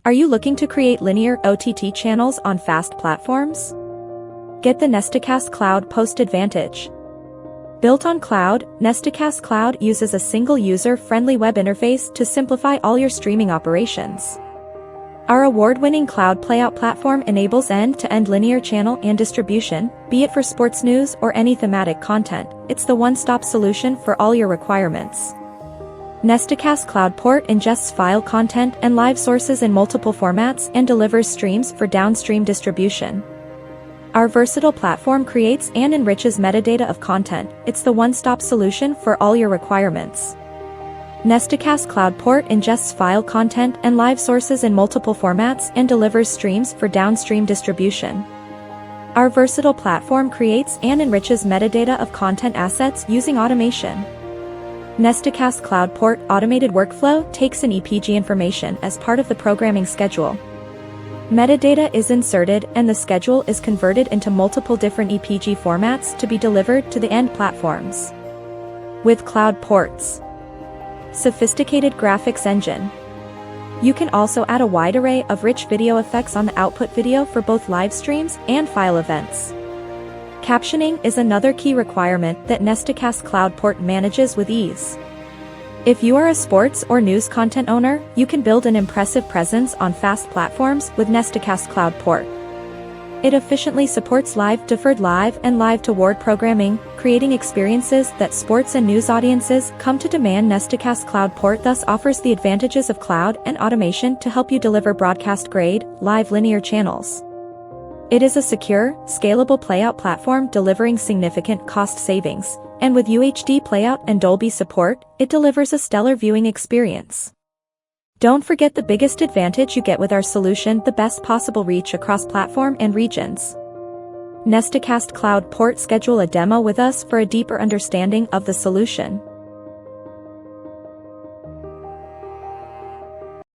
Are you looking to create linear OTT channels on fast platforms? Get the Nestocast Cloud Post Advantage. Built on cloud, Nestocast Cloud uses a single user-friendly web interface to simplify all your streaming operations. Our award-winning cloud playout platform enables end-to-end linear channel and distribution, be it for sports news or any thematic content. It's the one-stop solution for all your requirements. Nestocast Cloud Port ingests file content and live sources in multiple formats and delivers streams for downstream distribution. Our versatile platform creates and enriches metadata of content. It's the one-stop solution for all your requirements. Nestocast Cloud Port ingests file content and live sources in multiple formats and delivers streams for downstream distribution. Our versatile platform creates and enriches metadata of content assets using automation. Nestocast Cloud Port automated workflow takes in EPG information as part of the programming schedule. Metadata is inserted and the schedule is converted into multiple different EPG formats to be delivered to the end platforms. With Cloud Port's sophisticated graphics engine, you can also add a wide array of rich video effects on the output video for both live streams and file events. Captioning is another key requirement that Nestocast Cloud Port manages with ease. If you are a sports or news content owner, you can build an impressive presence on fast platforms with Nestocast Cloud Port. It efficiently supports live, deferred live, and live-to-ward programming, creating experiences that sports and news audiences come to demand. Nestocast Cloud Port thus offers the advantages of cloud and automation to help you deliver broadcast-grade, live linear channels. It is a secure, scalable playout platform delivering significant cost savings, and with UHD playout and Dolby support, it delivers a stellar viewing experience. Don't forget the biggest advantage you get with our solution: the best possible reach across platform and regions. Nestocast Cloud Port. Schedule a demo with us for a deeper understanding of the solution.